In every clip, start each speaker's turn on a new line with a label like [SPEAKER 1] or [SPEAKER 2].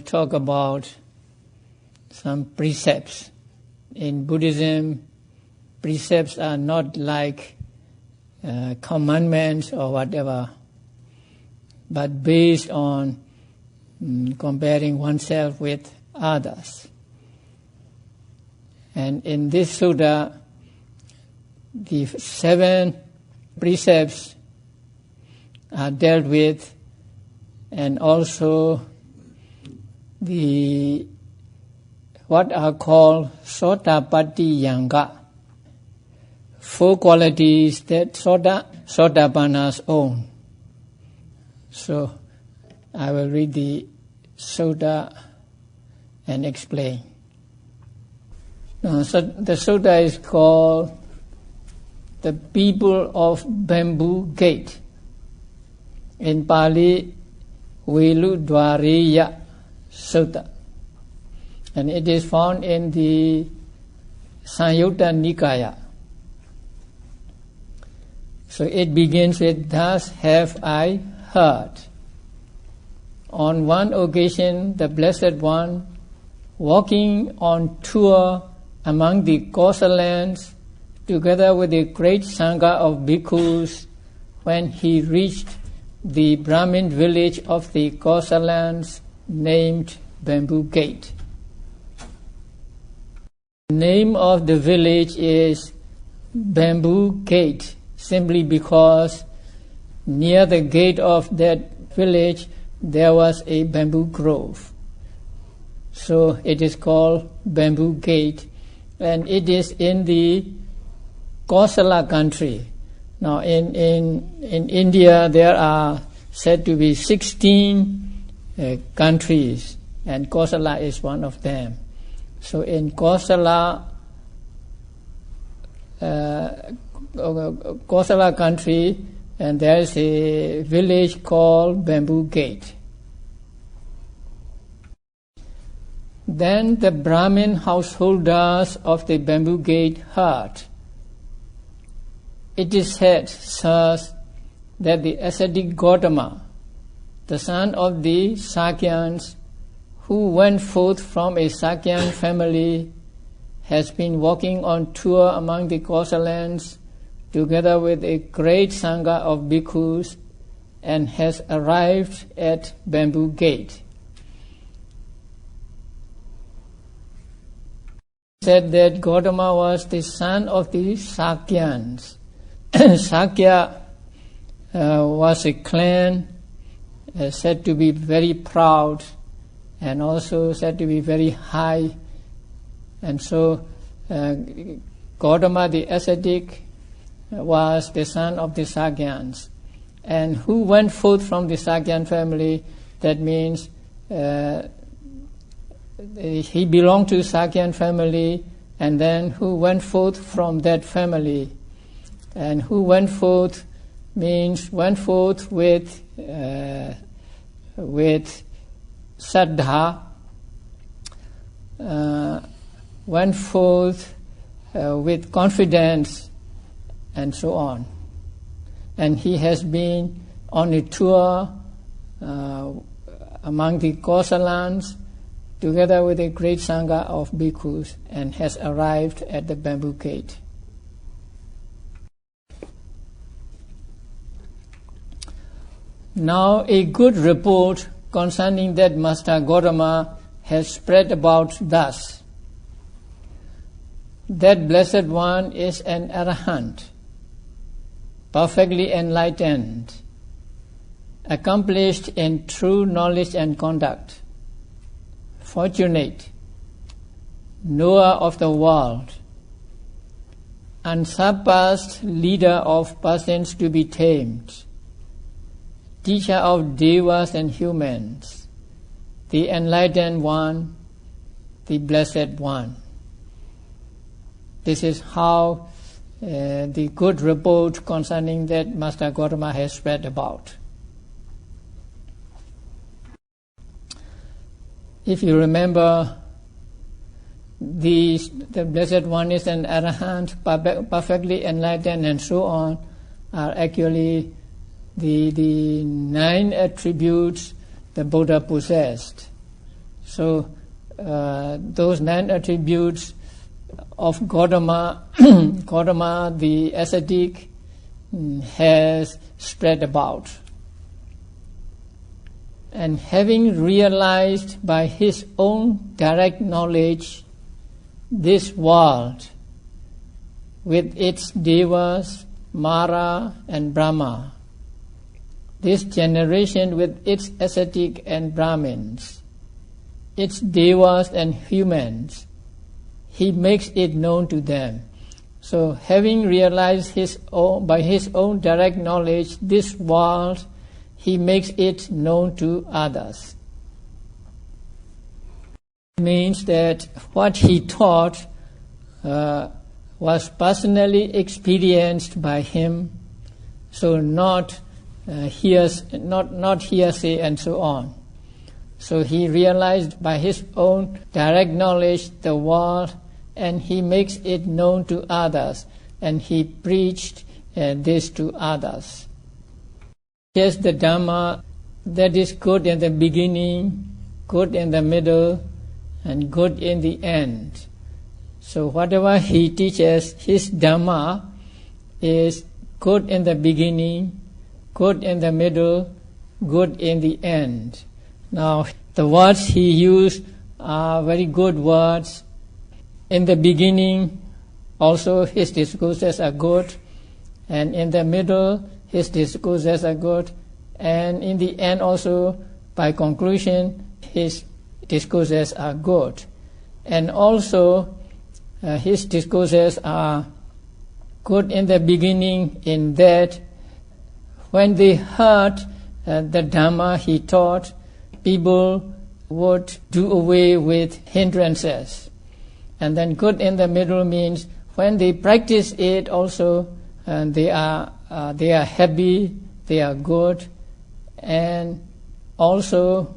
[SPEAKER 1] talk about some precepts. In Buddhism, precepts are not like commandments or whatever, but based on comparing oneself with others. And in this sutta, the 7 precepts are dealt with, and also the what are called Sotapattiyanga, 4 qualities that Sotapannas own. So I will read the sutta and explain. So the sutta is called The People of Bamboo Gate. In Pali, Veludwareya Sutta. And it is found in the Samyutta Nikaya. So it begins with, "Thus have I heard. On one occasion, the Blessed One, walking on tour among the Kosalans, together with a great Sangha of bhikkhus, when he reached the Brahmin village of the Kosalans named Bamboo Gate." The name of the village is Bamboo Gate, simply because near the gate of that village there was a bamboo grove. So it is called Bamboo Gate, and it is in the Kosala country. Now in India there are said to be 16 countries, and Kosala is one of them. So in Kosala country, and there is a village called Bamboo Gate. Then the Brahmin householders of the Bamboo Gate heard. It is said, sirs, that the ascetic Gautama, the son of the Sakyans, who went forth from a Sakyan family, has been walking on tour among the Kosalans together with a great Sangha of bhikkhus, and has arrived at Bamboo Gate. Said that Gautama was the son of the Sakyans. Sakya was a clan said to be very proud and also said to be very high. And so Gautama the ascetic was the son of the Sakyans. And who went forth from the Sakyan family, that means he belonged to Sakyan family, and then who went forth from that family. And who went forth means went forth with saddha, went forth with confidence, and so on. And he has been on a tour among the Kosalans together with a great Sangha of bhikkhus, and has arrived at the Bamboo Gate. Now a good report concerning that Master Gautama has spread about thus: that Blessed One is an Arahant, perfectly enlightened, accomplished in true knowledge and conduct, fortunate, knower of the world, unsurpassed leader of persons to be tamed, teacher of devas and humans, the enlightened one, the Blessed One. This is how the good report concerning that Master Gautama has spread about. If you remember, the Blessed One is an Arahant, perfectly enlightened, and so on, are actually the 9 attributes the Buddha possessed. So those 9 attributes of Gautama, Gautama the ascetic, has spread about. And having realized by his own direct knowledge this world with its devas, Mara and Brahma, this generation with its ascetic and Brahmins, its devas and humans, he makes it known to them. So having realized by his own direct knowledge this world, he makes it known to others. It means that what he taught was personally experienced by him, so not hearsay and so on. So he realized by his own direct knowledge the world, and he makes it known to others, and he preached this to others. Here's the Dhamma that is good in the beginning, good in the middle, and good in the end. So whatever he teaches, his Dhamma is good in the beginning, good in the middle, good in the end. Now, the words he used are very good words. In the beginning, also his discourses are good, and in the middle, his discourses are good, and in the end also, by conclusion, his discourses are good. And also, his discourses are good in the beginning in that when they heard the Dhamma he taught, people would do away with hindrances. And then good in the middle means when they practice it also, they are happy, they are good, and also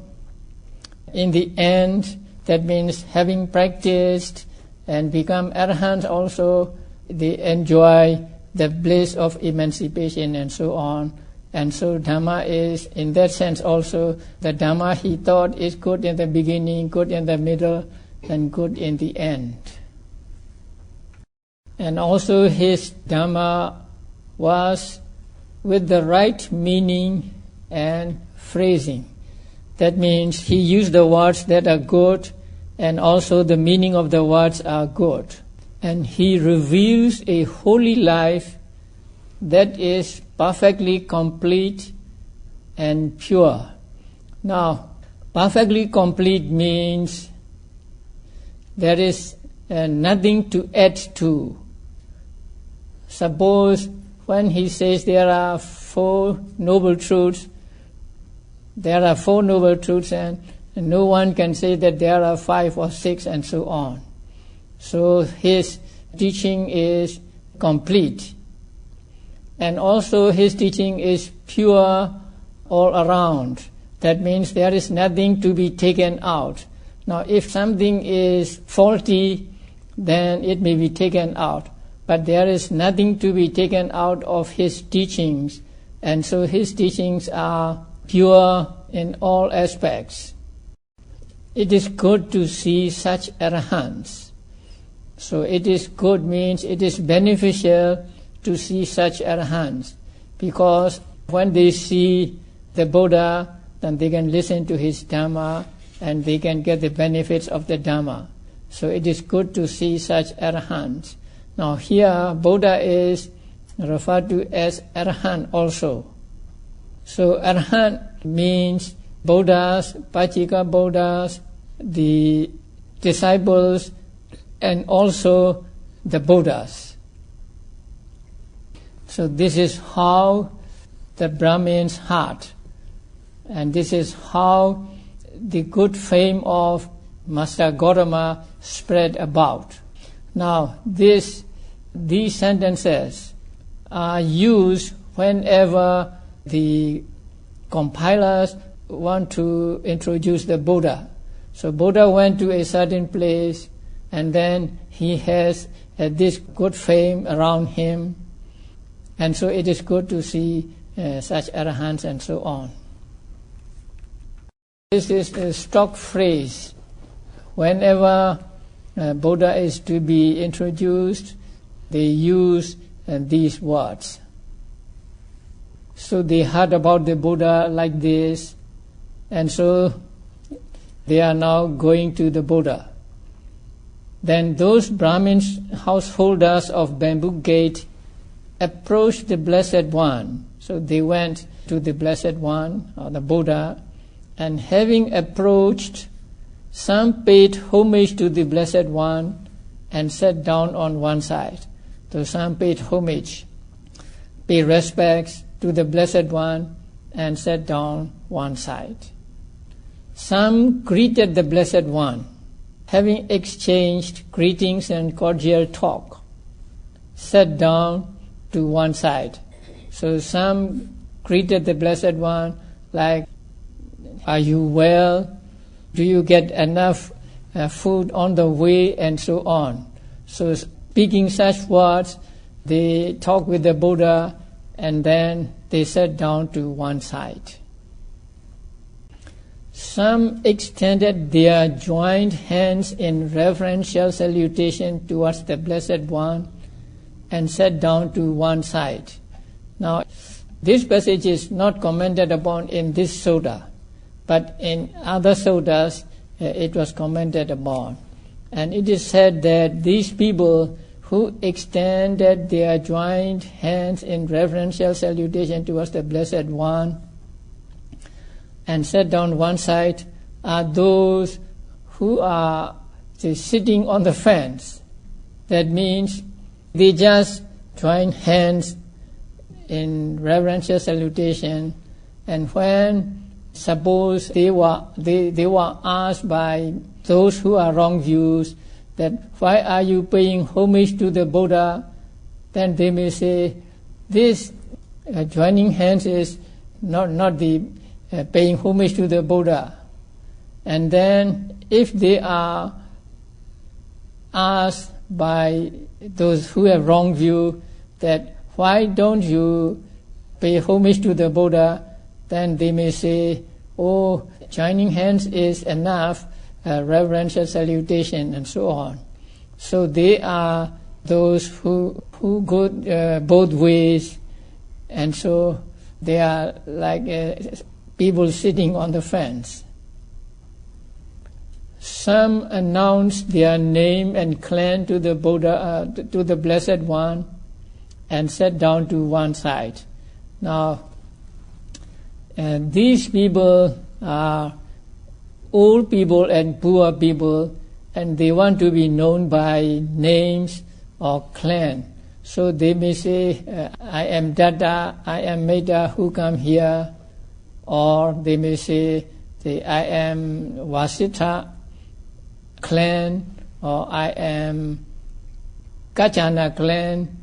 [SPEAKER 1] in the end, that means having practiced and become arahants also, they enjoy the bliss of emancipation and so on. And so Dhamma is, in that sense also, the Dhamma he taught is good in the beginning, good in the middle, and good in the end. And also his Dhamma was with the right meaning and phrasing. That means he used the words that are good, and also the meaning of the words are good. And he reveals a holy life that is perfectly complete and pure. Now, perfectly complete means there is nothing to add to. Suppose when he says there are 4 noble truths, there are 4 noble truths, and no one can say that there are 5 or 6 and so on. So his teaching is complete. And also his teaching is pure all around. That means there is nothing to be taken out. Now if something is faulty, then it may be taken out. But there is nothing to be taken out of his teachings. And so his teachings are pure in all aspects. It is good to see such arahants. So it is good means it is beneficial to see such arahants, because when they see the Buddha, then they can listen to his Dhamma and they can get the benefits of the Dhamma. So it is good to see such arahants. Now here Buddha is referred to as arahant also. So arahant means Buddhas, Pachika Buddhas, the disciples, and also the Buddhas. So this is how the Brahmin's heart, and this is how the good fame of Master Gautama spread about. Now these sentences are used whenever the compilers want to introduce the Buddha. So Buddha went to a certain place, and then he has this good fame around him, and so it is good to see such arahants and so on. This is a stock phrase whenever Buddha is to be introduced, they use these words. So they heard about the Buddha like this, and so they are now going to the Buddha. Then those Brahmins, householders of Bamboo Gate, approached the Blessed One. So they went to the Blessed One, or the Buddha, and having approached, some paid homage to the Blessed One and sat down on one side. So some paid homage, paid respects to the Blessed One and sat down one side. Some greeted the Blessed One, having exchanged greetings and cordial talk, sat down to one side. So some greeted the Blessed One like, "Are you well? Do you get enough food on the way?" and so on. So speaking such words, they talked with the Buddha and then they sat down to one side. Some extended their joined hands in reverential salutation towards the Blessed One and sat down to one side. Now, this passage is not commented upon in this sutta, but in other suttas it was commented upon. And it is said that these people who extended their joined hands in reverential salutation towards the Blessed One and sat down one side are those who are sitting on the fence. That means they just join hands in reverential salutation, and when suppose they were asked by those who are wrong views that why are you paying homage to the Buddha, then they may say this joining hands is not the paying homage to the Buddha. And then if they are asked by those who have wrong view that why don't you pay homage to the Buddha, then they may say, oh, joining hands is enough, reverential salutation, and so on. So they are those who go both ways, and so they are like people sitting on the fence. Some announced their name and clan to the Buddha, to the Blessed One, and sat down to one side. Now, these people are old people and poor people, and they want to be known by names or clan. So they may say, I am Dada, I am Meda, who come here. Or they may say, I am Vasitha clan, or I am Kachana clan,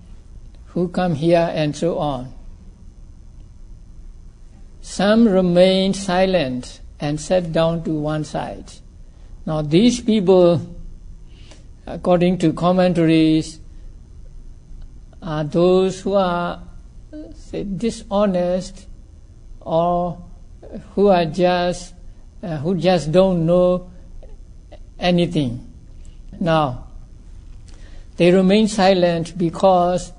[SPEAKER 1] who come here, and so on. Some remained silent and sat down to one side. Now these people, according to commentaries, are those who are dishonest, or who just don't know anything. Now they remain silent because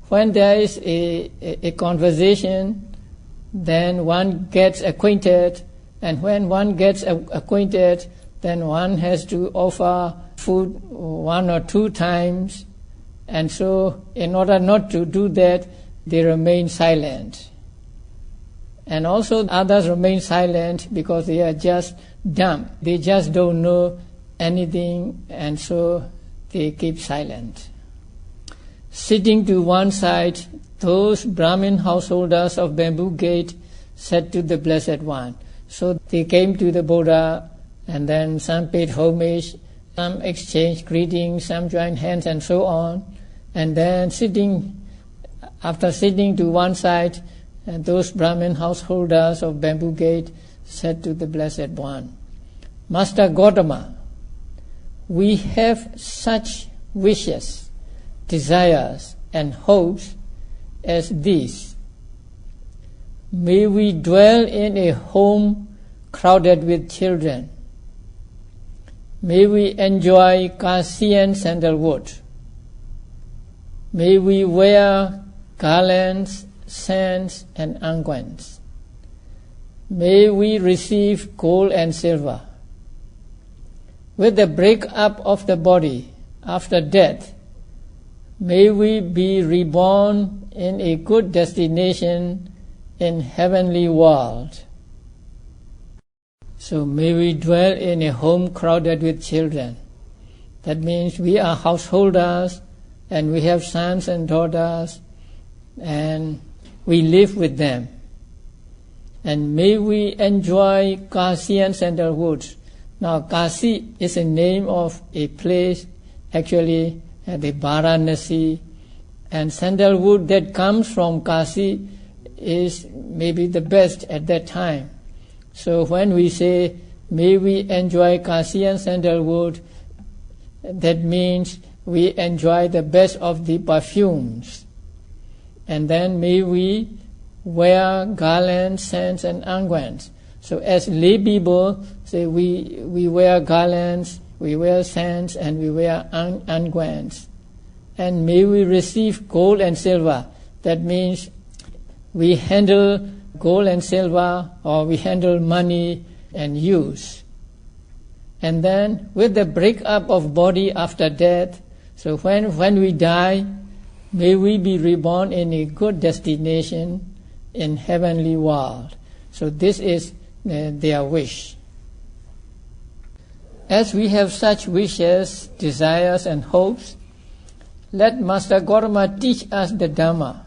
[SPEAKER 1] when there is a conversation, then one gets acquainted, and when one gets acquainted, then one has to offer food 1 or 2 times, and so in order not to do that, they remain silent. And also others remain silent because they are just dumb. They just don't know anything, and so they keep silent. Sitting to one side, those Brahmin householders of Bamboo Gate said to the Blessed One. So they came to the Buddha, and then some paid homage, some exchanged greetings, some joined hands, and so on. And then after sitting to one side, and those Brahmin householders of Bamboo Gate said to the Blessed One, Master Gautama, we have such wishes, desires, and hopes as these. May we dwell in a home crowded with children. May we enjoy Kasian sandalwood. May we wear garlands, scents, and unguents. May we receive gold and silver. With the break-up of the body after death, may we be reborn in a good destination in heavenly world. So may we dwell in a home crowded with children. That means we are householders and we have sons and daughters and we live with them. And may we enjoy Kasian sandalwoods. Now Kasi is a name of a place, actually the Varanasi, and sandalwood that comes from Kasi is maybe the best at that time. So when we say, may we enjoy Kasian sandalwood, that means we enjoy the best of the perfumes. And then may we wear garlands, scents, and unguents. So as lay people, say we wear garlands, we wear scents, and we wear unguents. And may we receive gold and silver. That means we handle gold and silver, or we handle money and use. And then with the break-up of body after death, so when we die, may we be reborn in a good destination in heavenly world. So this is their wish. As we have such wishes, desires, and hopes, let Master Gotama teach us the Dhamma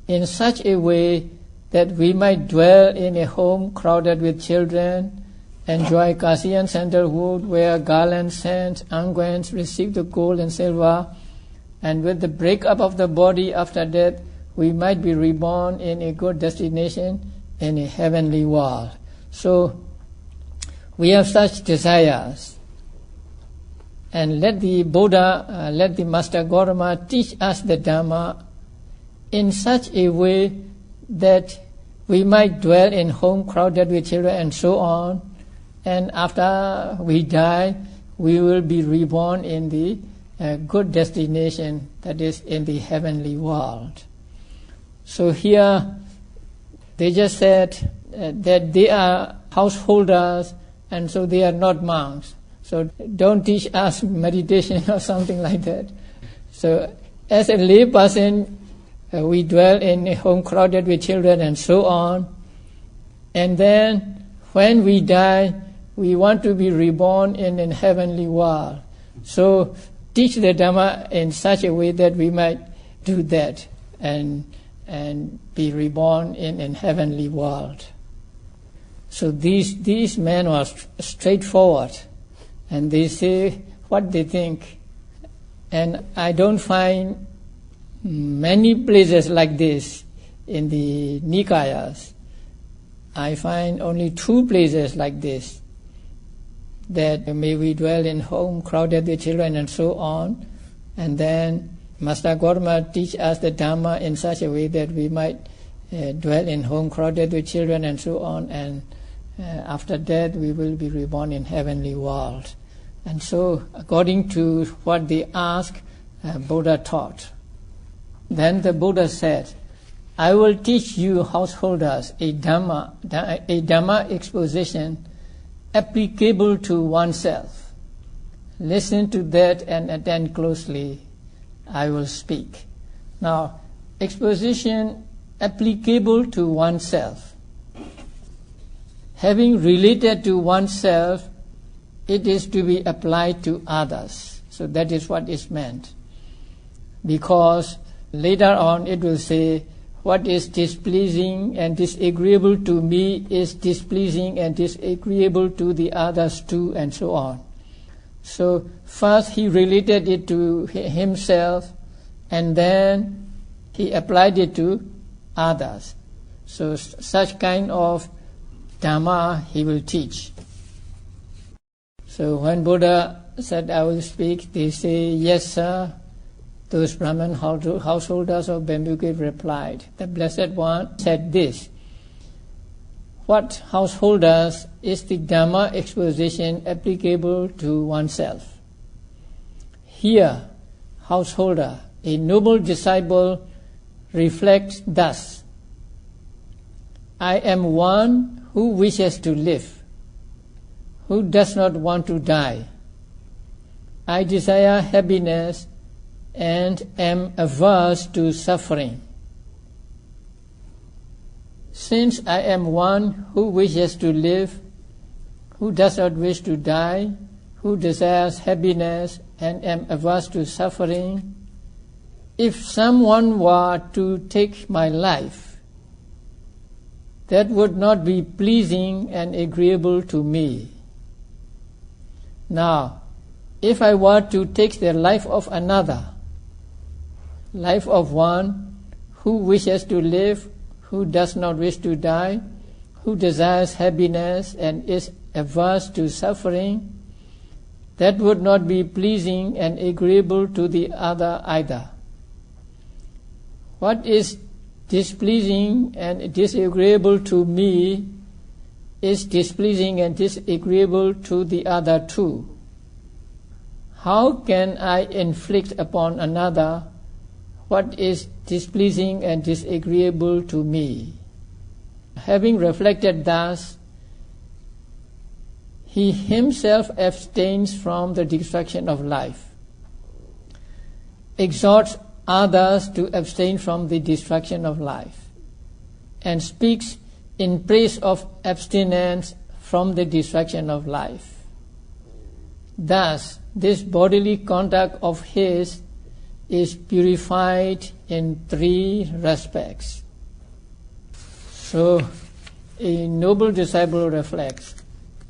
[SPEAKER 1] in such a way that we might dwell in a home crowded with children, enjoy Kasian sandalwood, wear garlands, scents, unguents, receive the gold and silver, and with the break-up of the body after death, we might be reborn in a good destination in a heavenly world. So we have such desires, and let the Buddha, let the Master Gotama teach us the Dhamma in such a way that we might dwell in home crowded with children and so on, and after we die, we will be reborn in the good destination, that is in the heavenly world. So here they just said that they are householders and so they are not monks. So don't teach us meditation or something like that. So as a lay person, we dwell in a home crowded with children and so on. And then when we die, we want to be reborn in a heavenly world. So teach the Dhamma in such a way that we might do that and be reborn in a heavenly world. So these men are straightforward, and they say what they think. And I don't find many places like this in the Nikayas. I find only 2 places like this, that may we dwell in home crowded with children and so on, and then Master Gotama teach us the Dhamma in such a way that we might dwell in home crowded with children and so on, and after death we will be reborn in heavenly world. And so according to what they asked, Buddha taught. Then the Buddha said, I will teach you householders a Dhamma exposition applicable to oneself. Listen to that and attend closely. I will speak. Now, exposition applicable to oneself. Having related to oneself, it is to be applied to others. So that is what is meant. Because later on it will say, what is displeasing and disagreeable to me is displeasing and disagreeable to the others too, and so on. So first he related it to himself, and then he applied it to others. So such kind of Dhamma he will teach. So when Buddha said, I will speak, they say, yes sir. Those Brahman householders of Bamboo Cave replied, the Blessed One said this, what householders is the Dhamma exposition applicable to oneself. Here, householder, a noble disciple, reflects thus: I am one who wishes to live, who does not want to die. I desire happiness and am averse to suffering. Since I am one who wishes to live, who does not wish to die, who desires happiness and am averse to suffering, if someone were to take my life, that would not be pleasing and agreeable to me. Now, if I were to take the life of another, life of one who wishes to live, who does not wish to die, who desires happiness and is averse to suffering, that would not be pleasing and agreeable to the other either. What is displeasing and disagreeable to me is displeasing and disagreeable to the other too. How can I inflict upon another what is displeasing and disagreeable to me? Having reflected thus, he himself abstains from the destruction of life, exhorts others to abstain from the destruction of life, and speaks in praise of abstinence from the destruction of life. Thus, this bodily conduct of his is purified in 3 respects. So, a noble disciple reflects,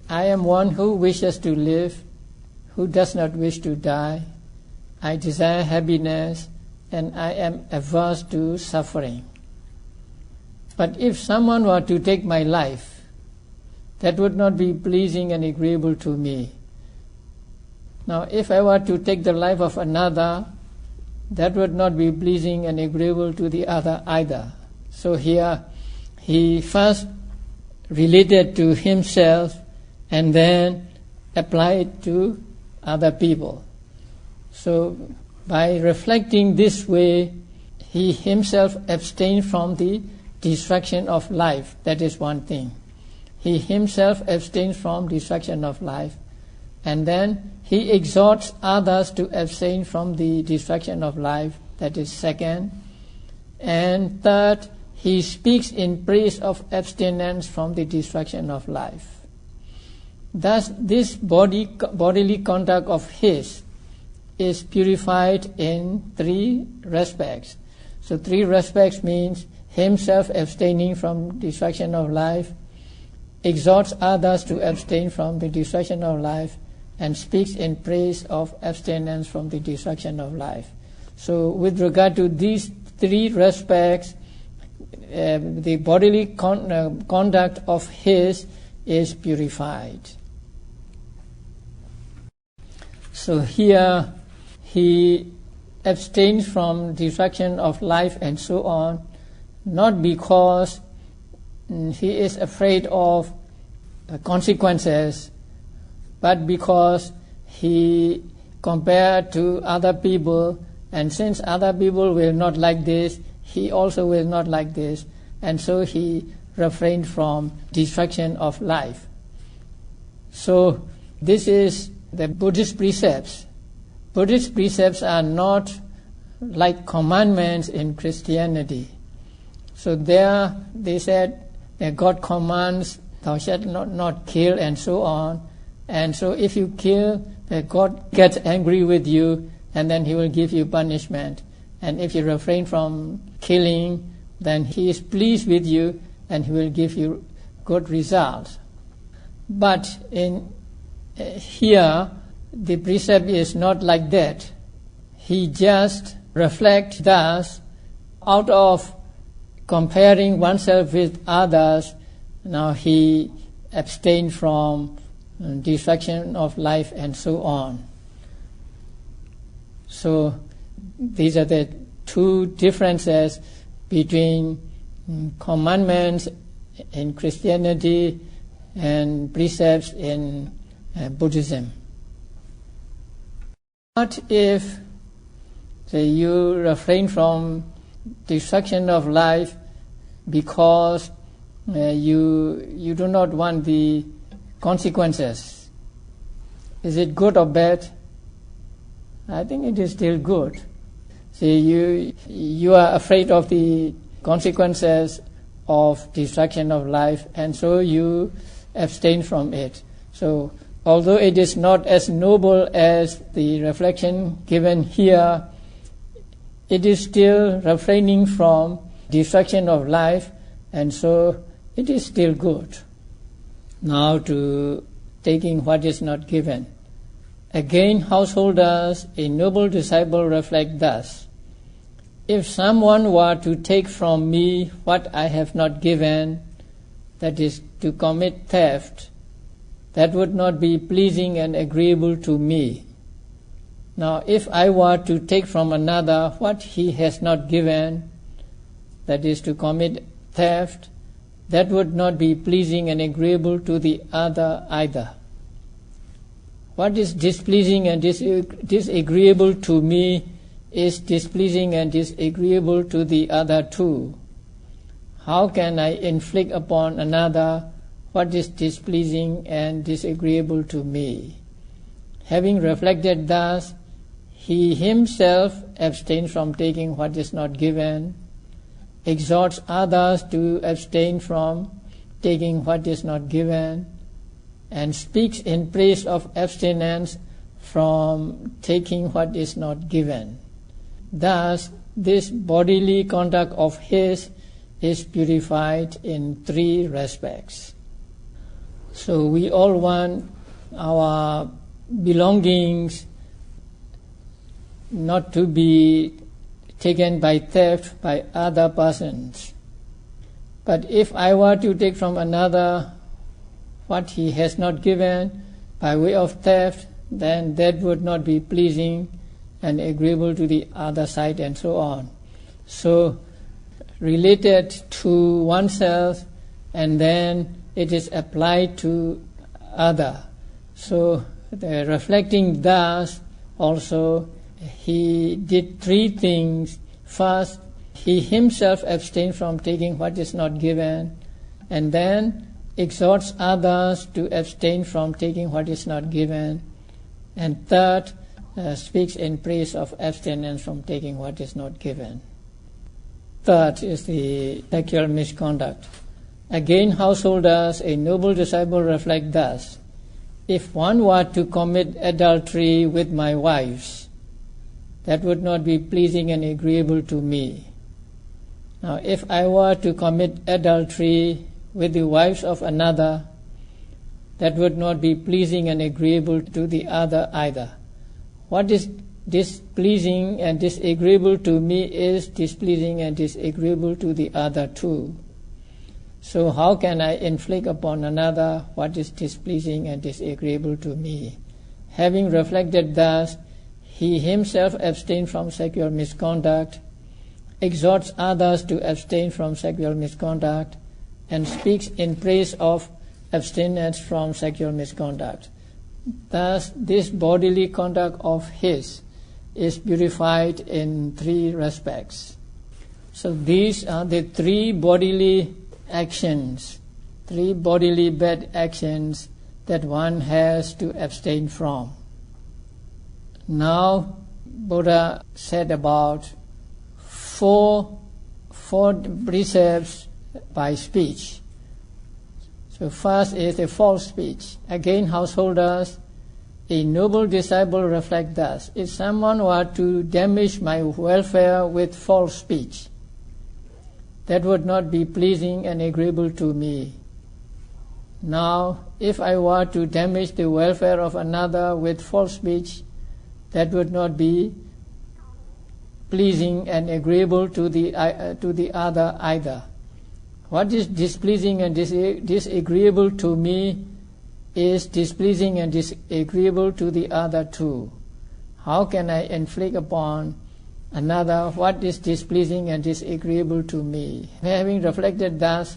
[SPEAKER 1] I am one who wishes to live, who does not wish to die. I desire happiness, and I am averse to suffering. But if someone were to take my life, that would not be pleasing and agreeable to me. Now, if I were to take the life of another, that would not be pleasing and agreeable to the other either. So here, he first related to himself and then applied it to other people. So, by reflecting this way, he himself abstained from the destruction of life. That is one thing. He himself abstains from destruction of life. And then he exhorts others to abstain from the destruction of life. That is second. And third, he speaks in praise of abstinence from the destruction of life. Thus, this bodily conduct of his is purified in 3 respects. So 3 respects means himself abstaining from destruction of life, exhorts others to abstain from the destruction of life, and speaks in praise of abstinence from the destruction of life. So with regard to these 3 respects, the bodily conduct of his is purified. So here he abstains from destruction of life and so on, not because he is afraid of consequences, but because he compared to other people, and since other people will not like this, he also will not like this, and so he refrained from destruction of life. So this is the Buddhist precepts. Buddhist precepts are not like commandments in Christianity. So there they said that God commands, thou shalt not kill, and so on. And so if you kill, God gets angry with you, and then he will give you punishment. And if you refrain from killing, then he is pleased with you, and he will give you good results. But in here, the precept is not like that. He just reflects thus, out of comparing oneself with others, now he abstained from destruction of life and so on. So these are the 2 differences between commandments in Christianity and precepts in Buddhism. What if, say, you refrain from destruction of life because you do not want the consequences? Is it good or bad? I think it is still good. See, you are afraid of the consequences of destruction of life, and so you abstain from it. So, although it is not as noble as the reflection given here, it is still refraining from destruction of life, and so it is still good. Now to taking what is not given. Again, householders, a noble disciple reflect thus: if someone were to take from me what I have not given, that is, to commit theft, that would not be pleasing and agreeable to me. Now, if I were to take from another what he has not given, that is, to commit theft, that would not be pleasing and agreeable to the other either. What is displeasing and disagreeable to me is displeasing and disagreeable to the other too. How can I inflict upon another what is displeasing and disagreeable to me? Having reflected thus, he himself abstains from taking what is not given, exhorts others to abstain from taking what is not given, and speaks in praise of abstinence from taking what is not given. Thus, this bodily conduct of his is purified in 3 respects. So we all want our belongings not to be taken by theft by other persons. But if I were to take from another what he has not given by way of theft, then that would not be pleasing and agreeable to the other side, and so on. So, related to oneself, and then it is applied to other. So, the reflecting thus, also, he did 3 things. First, he himself abstained from taking what is not given, and then exhorts others to abstain from taking what is not given, and third, speaks in praise of abstinence from taking what is not given. Third is the sexual misconduct. Again, householders, a noble disciple reflect thus: if one were to commit adultery with my wives, that would not be pleasing and agreeable to me. Now, if I were to commit adultery with the wives of another, that would not be pleasing and agreeable to the other either. What is displeasing and disagreeable to me is displeasing and disagreeable to the other too. So how can I inflict upon another what is displeasing and disagreeable to me? Having reflected thus, he himself abstains from sexual misconduct, exhorts others to abstain from sexual misconduct, and speaks in praise of abstinence from sexual misconduct. Thus, this bodily conduct of his is purified in 3 respects. So these are the 3 bodily actions, 3 bodily bad actions that one has to abstain from. Now, Buddha said about 4 precepts by speech. So first is the false speech. Again, householders, a noble disciple reflect thus: if someone were to damage my welfare with false speech, that would not be pleasing and agreeable to me. Now, if I were to damage the welfare of another with false speech, that would not be pleasing and agreeable to the other either. What is displeasing and disagreeable to me is displeasing and disagreeable to the other too. How can I inflict upon another what is displeasing and disagreeable to me? Having reflected thus,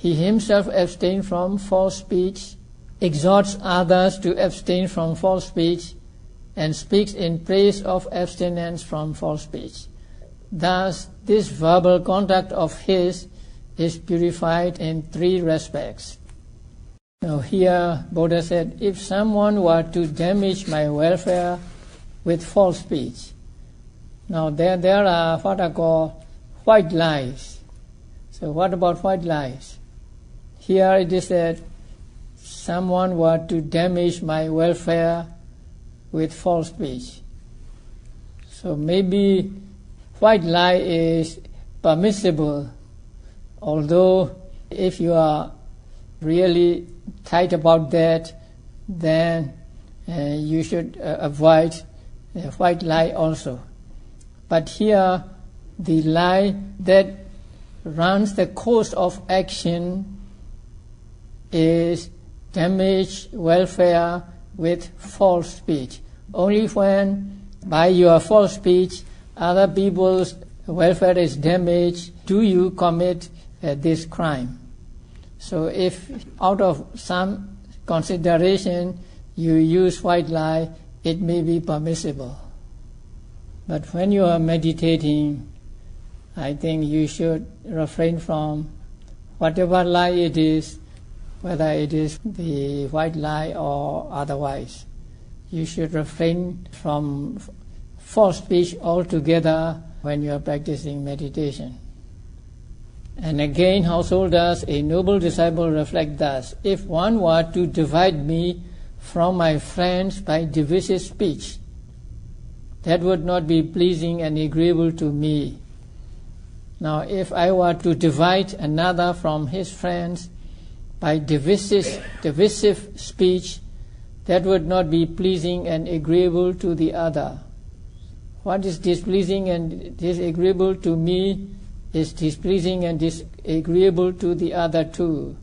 [SPEAKER 1] He himself abstains from false speech, exhorts others to abstain from false speech, and speaks in praise of abstinence from false speech. Thus, this verbal conduct of his is purified in 3 respects. Now here, Buddha said, if someone were to damage my welfare with false speech. Now there are what are called white lies. So what about white lies? Here it is said, someone were to damage my welfare with false speech. So maybe white lie is permissible, although if you are really tight about that, then you should avoid white lie also. But here, the lie that runs the course of action is damage welfare with false speech. Only when by your false speech other people's welfare is damaged do you commit this crime. So if out of some consideration you use white lie, it may be permissible. But when you are meditating, I think you should refrain from whatever lie it is, whether it is the white lie or otherwise. You should refrain from false speech altogether when you are practicing meditation. And again, householders, a noble disciple reflect thus, if one were to divide me from my friends by divisive speech, that would not be pleasing and agreeable to me. Now, if I were to divide another from his friends by divisive speech, that would not be pleasing and agreeable to the other. What is displeasing and disagreeable to me is displeasing and disagreeable to the other too.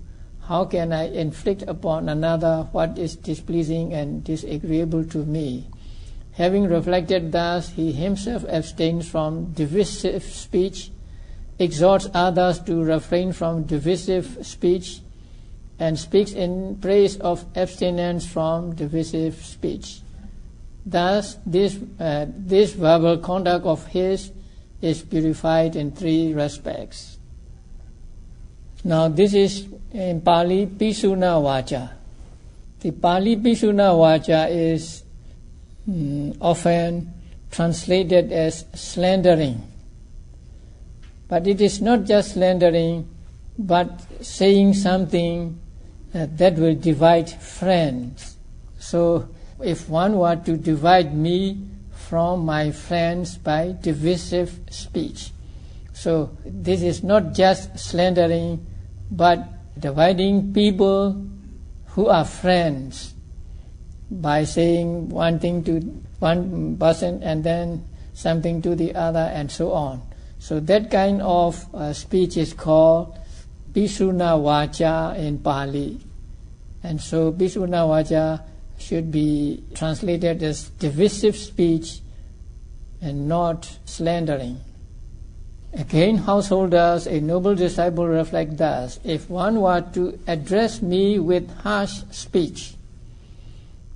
[SPEAKER 1] How can I inflict upon another what is displeasing and disagreeable to me? Having reflected thus, he himself abstains from divisive speech, exhorts others to refrain from divisive speech, and speaks in praise of abstinence from divisive speech. Thus, this verbal conduct of his is purified in 3 respects. Now, this is in Pali Pisuna Vacha. The Pali Pisuna Vacha is often translated as slandering. But it is not just slandering, but saying something that will divide friends. So, if one were to divide me from my friends by divisive speech. So, this is not just slandering, but dividing people who are friends by saying one thing to one person and then something to the other and so on. So that kind of speech is called Pisuna Vacha in Pali. And so Pisuna Vacha should be translated as divisive speech and not slandering. Again, householders, a noble disciple reflect thus, if one were to address me with harsh speech,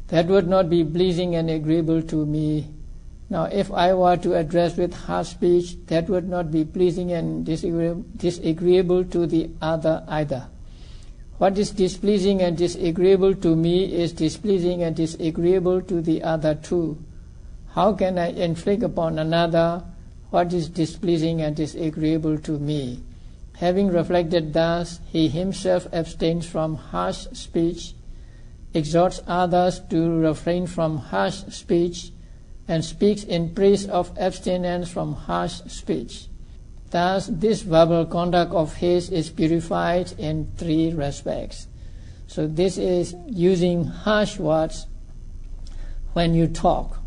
[SPEAKER 1] that would not be pleasing and agreeable to me. Now, if I were to address with harsh speech, that would not be pleasing and disagreeable to the other either. What is displeasing and disagreeable to me is displeasing and disagreeable to the other too. How can I inflict upon another what is displeasing and disagreeable to me? Having reflected thus, he himself abstains from harsh speech, exhorts others to refrain from harsh speech, and speaks in praise of abstinence from harsh speech. Thus, this verbal conduct of his is purified in 3 respects. So this is using harsh words when you talk.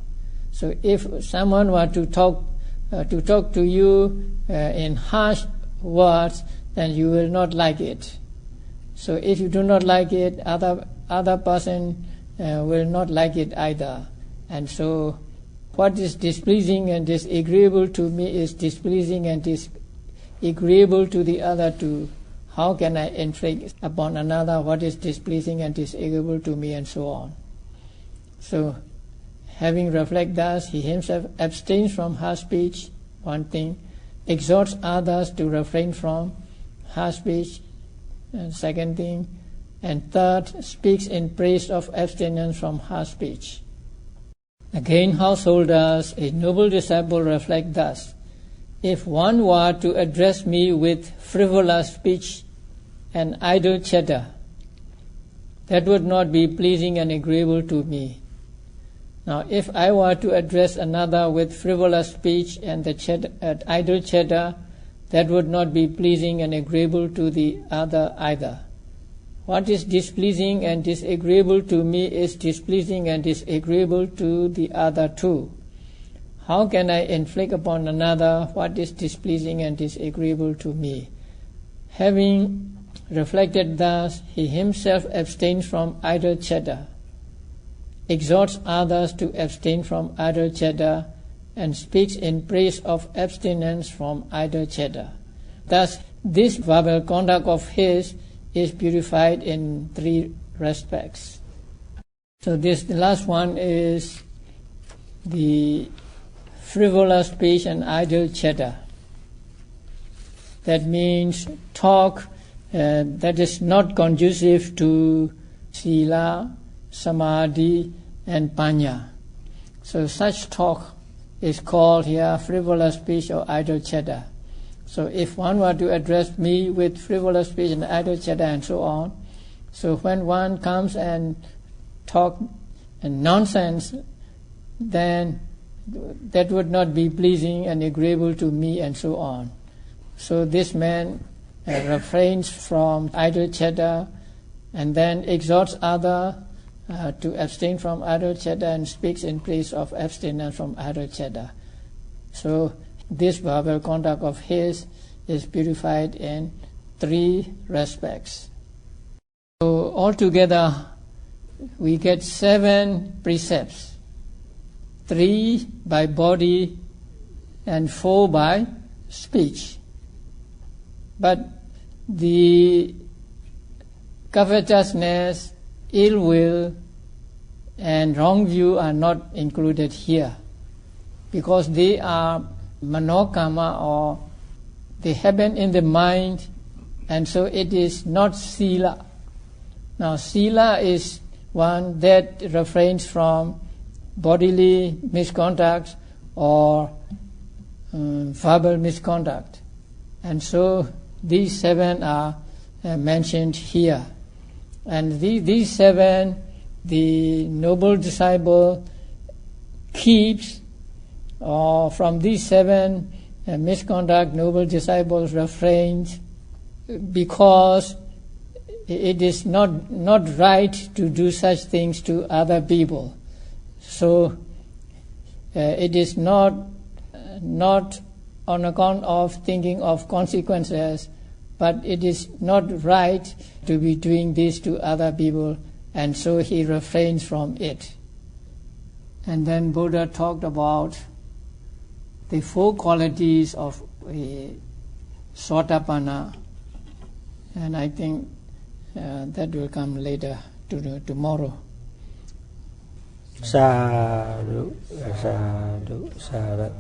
[SPEAKER 1] So if someone were to talk to you in harsh words, then you will not like it. So if you do not like it, other person will not like it either. And so what is displeasing and disagreeable to me is displeasing and disagreeable to the other too. how can I inflict upon another what is displeasing and disagreeable to me, and so on. So, having reflected thus, he himself abstains from harsh speech, one thing, exhorts others to refrain from harsh speech, and second thing, and third, speaks in praise of abstinence from harsh speech. Again, householders, a noble disciple reflect thus: if one were to address me with frivolous speech and idle chatter, that would not be pleasing and agreeable to me. Now, if I were to address another with frivolous speech and idle chatter, that would not be pleasing and agreeable to the other either. What is displeasing and disagreeable to me is displeasing and disagreeable to the other too. How can I inflict upon another what is displeasing and disagreeable to me? Having reflected thus, he himself abstains from idle chatter, exhorts others to abstain from idle chatter, and speaks in praise of abstinence from idle chatter. Thus, this verbal conduct of his is purified in three respects. So the last one is the frivolous speech and idle chatter. That means talk that is not conducive to sila, samadhi, and panya. So such talk is called here frivolous speech or idle chatter. So if one were to address me with frivolous speech and idle chatter and so on, so when one comes and talk nonsense, then that would not be pleasing and agreeable to me, and so on. So this man refrains from idle chatter and then exhorts others to abstain from idle chatter and speaks in praise of abstinence from idle chatter. So this verbal conduct of his is purified in three respects. So altogether we get 7 precepts, 3 by body and 4 by speech. But the covetousness, ill will, and wrong view are not included here, because they are manokama, or they happen in the mind, and so it is not sila. Now sila is one that refrains from bodily misconduct or verbal misconduct, and so these 7 are mentioned here. And these 7 the noble disciple keeps, or from these 7 misconduct noble disciples refrains, because it is not right to do such things to other people. So it is not on account of thinking of consequences, but it is not right to be doing this to other people, and so he refrains from it. And then Buddha talked about the 4 qualities of Sotapanna, and I think that will come later tomorrow.
[SPEAKER 2] Sadhu, sadhu, sadhu.